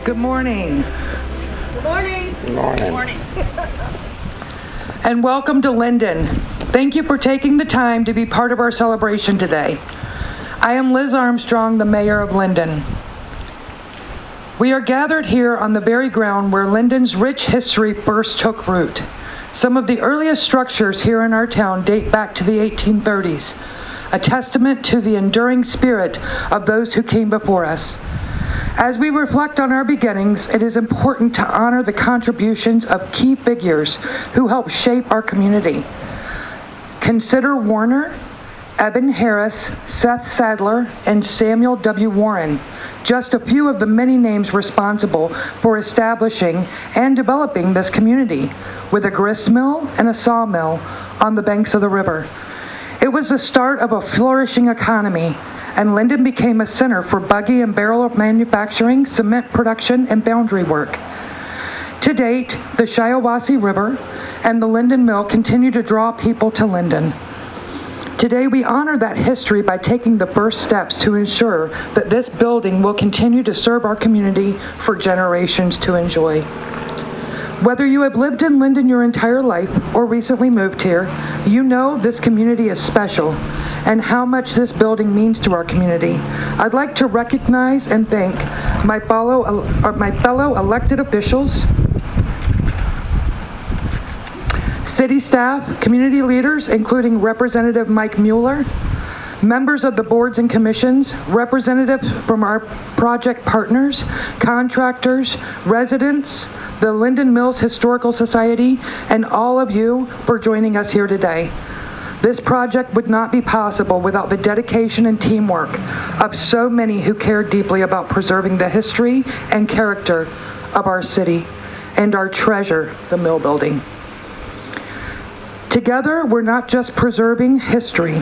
Good morning. Good morning. Good morning. Good morning. And welcome to Linden. Thank you for taking the time to be part of our celebration today. I am Liz Armstrong, the Mayor of Linden. We are gathered here on the very ground where Linden's rich history first took root. Some of the earliest structures here in our town date back to the 1830s, a testament to the enduring spirit of those who came before us. As we reflect on our beginnings, it is important to honor the contributions of key figures who helped shape our community. Consider Warner, Eben Harris, Seth Sadler, and Samuel W. Warren, just a few of the many names responsible for establishing and developing this community, with a grist mill and a sawmill on the banks of the river. It was the start of a flourishing economy, and Linden became a center for buggy and barrel manufacturing, cement production, and boundary work. To date, the Shiawassee River and the Linden Mill continue to draw people to Linden. Today, we honor that history by taking the first steps to ensure that this building will continue to serve our community for generations to enjoy. Whether you have lived in Linden your entire life or recently moved here, you know this community is special and how much this building means to our community. I'd like to recognize and thank my fellow elected officials, city staff, community leaders, including Representative Mike Mueller, members of the boards and commissions, representatives from our project partners, contractors, residents, the Linden Mills Historical Society, and all of you for joining us here today. This project would not be possible without the dedication and teamwork of so many who care deeply about preserving the history and character of our city and our treasure, the mill building. Together, we're not just preserving history,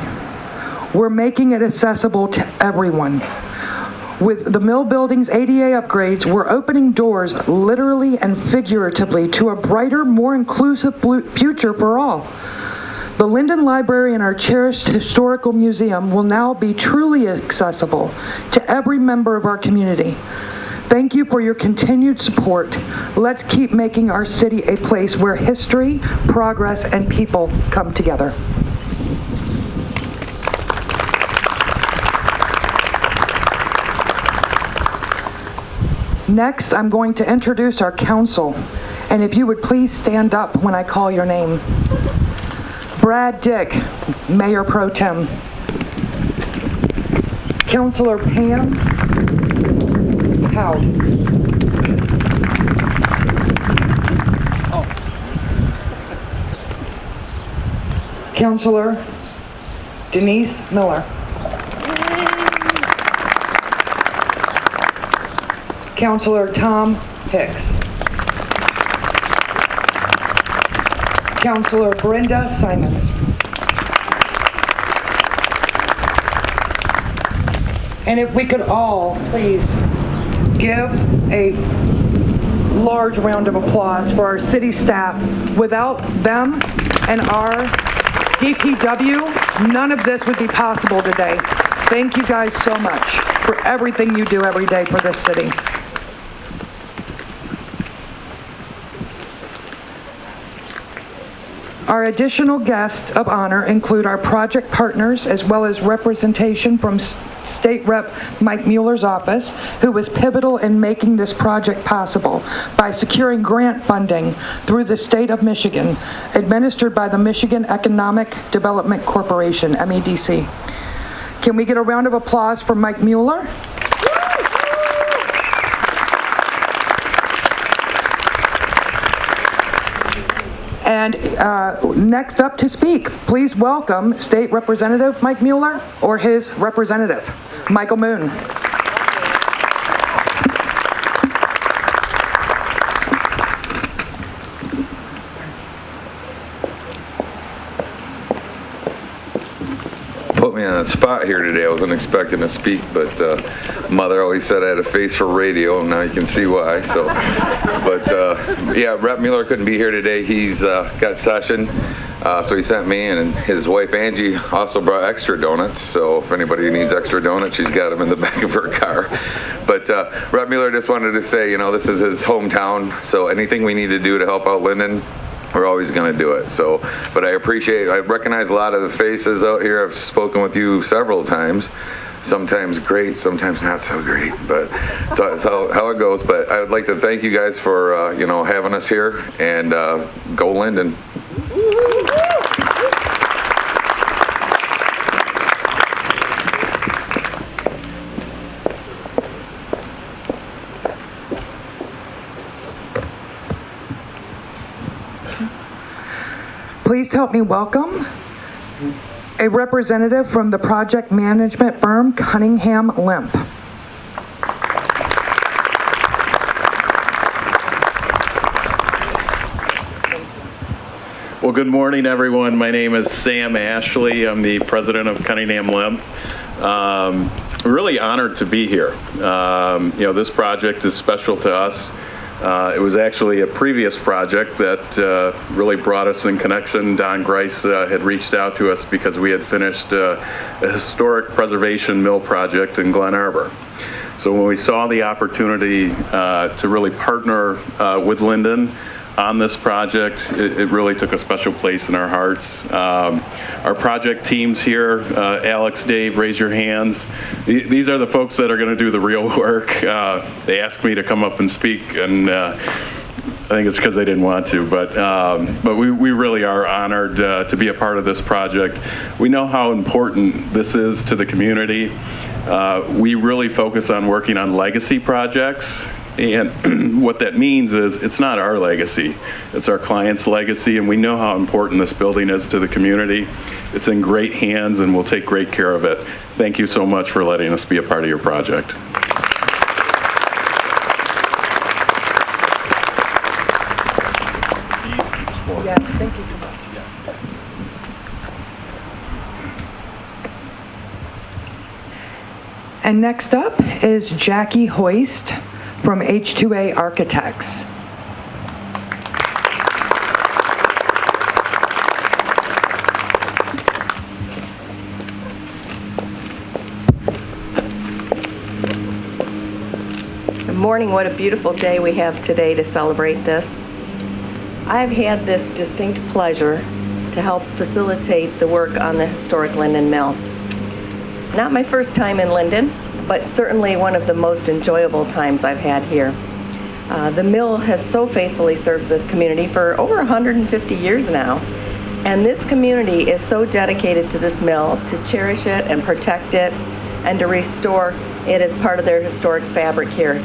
we're making it accessible to everyone. With the mill building's ADA upgrades, we're opening doors literally and figuratively to a brighter, more inclusive future for all. The Linden Library and our cherished historical museum will now be truly accessible to every member of our community. Thank you for your continued support. Let's keep making our city a place where history, progress, and people come together. Next, I'm going to introduce our council, and if you would please stand up when I call your name. Brad Dick, Mayor Pro Tem. Councilor Pam Howd. Councilor Denise Miller. Councilor Tom Hicks. Councilor Brenda Simons. And if we could all please give a large round of applause for our city staff. Without them and our DPW, none of this would be possible today. Thank you guys so much for everything you do every day for this city. Our additional guests of honor include our project partners as well as representation from State Rep Mike Mueller's office, who was pivotal in making this project possible by securing grant funding through the state of Michigan, administered by the Michigan Economic Development Corporation, MEDC. Can we get a round of applause for Mike Mueller? And next up to speak, please welcome State Representative Mike Mueller or his representative, Michael Moon. Put me on the spot here today. I wasn't expecting to speak, but Mother always said I had a face for radio, and now you can see why. So, but yeah, Rep Mueller couldn't be here today. He's got session. So he sent me, and his wife Angie also brought extra donuts. So if anybody needs extra donuts, she's got them in the back of her car. But Rep Mueller just wanted to say, you know, this is his hometown. So anything we need to do to help out Linden, we're always going to do it. So, but I recognize a lot of the faces out here. I've spoken with you several times. Sometimes great, sometimes not so great, but that's how it goes. But I would like to thank you guys for you know, having us here, and go Linden. Please help me welcome a representative from the project management firm Cunningham Limp. Well, good morning, everyone. My name is Sam Ashley. I'm the president of Cunningham Limp. Really honored to be here. You know, this project is special to us. It was actually a previous project that really brought us in connection. Don Grice had reached out to us because we had finished a historic preservation mill project in Glen Arbor. So when we saw the opportunity to really partner with Linden on this project, it really took a special place in our hearts. Our project teams here, Alex, Dave, raise your hands. These are the folks that are going to do the real work. They asked me to come up and speak, and I think it's because they didn't want to, but we really are honored to be a part of this project. We know how important this is to the community. We really focus on working on legacy projects. And what that means is it's not our legacy, it's our client's legacy, and we know how important this building is to the community. It's in great hands, and we'll take great care of it. Thank you so much for letting us be a part of your project. Yes, thank you so much. Yes. And next up is Jackie Hoist from H2A Architects. Good morning. What a beautiful day we have today to celebrate this. I've had this distinct pleasure to help facilitate the work on the historic Linden Mill. Not my first time in Linden, but certainly one of the most enjoyable times I've had here. The mill has so faithfully served this community for over 150 years now, and this community is so dedicated to this mill to cherish it and protect it and to restore it as part of their historic fabric here.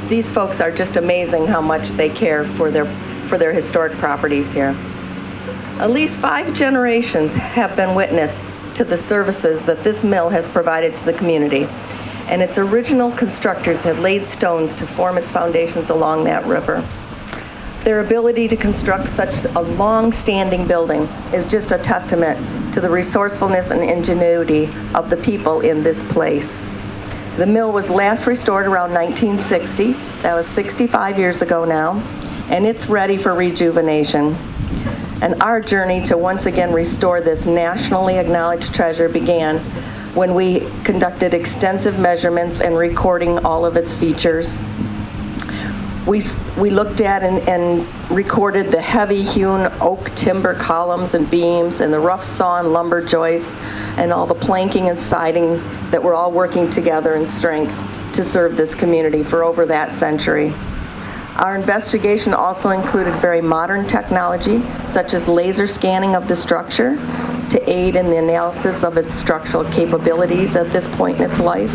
These folks are just amazing how much they care for their historic properties here. At least 5 generations have been witness to the services that this mill has provided to the community, and its original constructors had laid stones to form its foundations along that river. Their ability to construct such a long-standing building is just a testament to the resourcefulness and ingenuity of the people in this place. The mill was last restored around 1960. That was 65 years ago now, and it's ready for rejuvenation. And our journey to once again restore this nationally acknowledged treasure began when we conducted extensive measurements and recording all of its features. We looked at and recorded the heavy hewn oak timber columns and beams and the rough sawn lumber joists and all the planking and siding that were all working together in strength to serve this community for over that century. Our investigation also included very modern technology, such as laser scanning of the structure to aid in the analysis of its structural capabilities at this point in its life.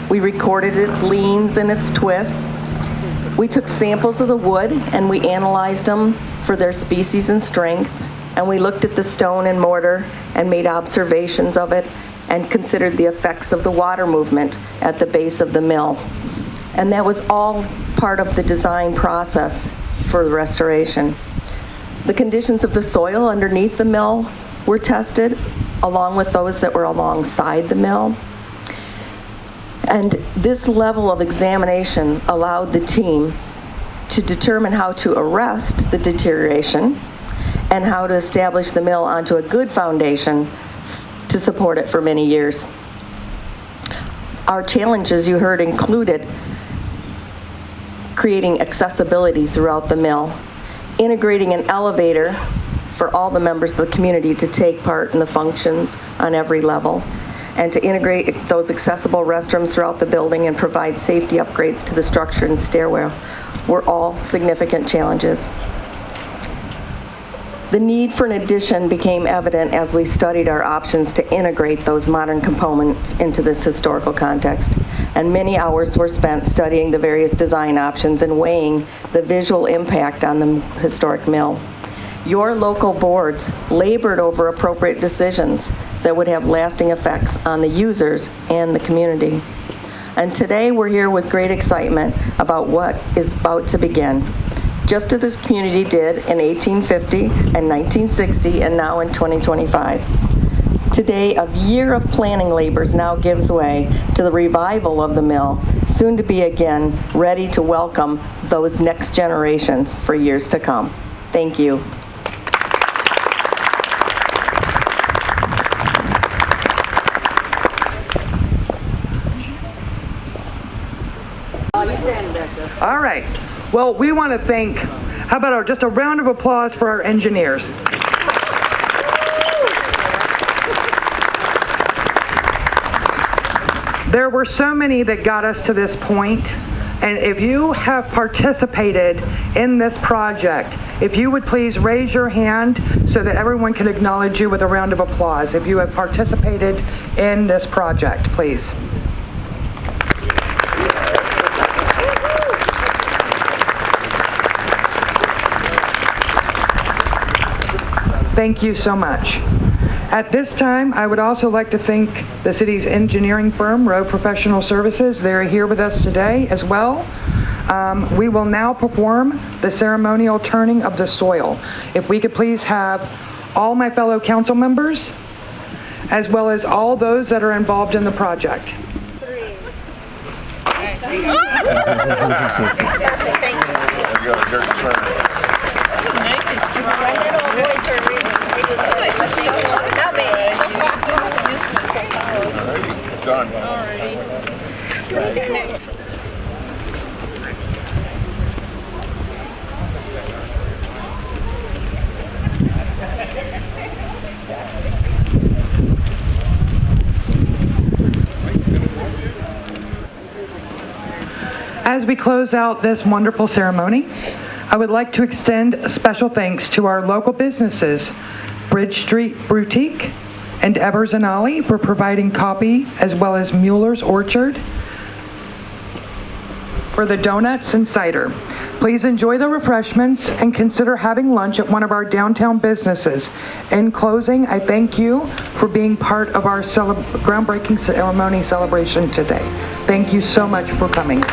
We recorded its leans and its twists. We took samples of the wood and we analyzed them for their species and strength, and we looked at the stone and mortar and made observations of it and considered the effects of the water movement at the base of the mill. And that was all part of the design process for the restoration. The conditions of the soil underneath the mill were tested, along with those that were alongside the mill. And this level of examination allowed the team to determine how to arrest the deterioration and how to establish the mill onto a good foundation to support it for many years. Our challenges, you heard, included creating accessibility throughout the mill, integrating an elevator for all the members of the community to take part in the functions on every level, and to integrate those accessible restrooms throughout the building and provide safety upgrades to the structure and stairwell were all significant challenges. The need for an addition became evident as we studied our options to integrate those modern components into this historical context, and many hours were spent studying the various design options and weighing the visual impact on the historic mill. Your local boards labored over appropriate decisions that would have lasting effects on the users and the community. And today we're here with great excitement about what is about to begin, just as this community did in 1850 and 1960 and now in 2025. Today, a year of planning labors now gives way to the revival of the mill, soon to be again ready to welcome those next generations for years to come. Thank you. All right. Well, we want to thank, how about just a round of applause for our engineers. There were so many that got us to this point, and if you have participated in this project, if you would please raise your hand so that everyone can acknowledge you with a round of applause. If you have participated in this project, please. Thank you so much. At this time, I would also like to thank the city's engineering firm, Rowe Professional Services. They're here with us today as well. We will now perform the ceremonial turning of the soil. If we could please have all my fellow council members, as well as all those that are involved in the project. As we close out this wonderful ceremony, I would like to extend special thanks to our local businesses, Bridge Street Boutique and Evers and Ollie, for providing coffee, as well as Mueller's Orchard for the donuts and cider. Please enjoy the refreshments and consider having lunch at one of our downtown businesses. In closing, I thank you for being part of our groundbreaking ceremony celebration today. Thank you so much for coming.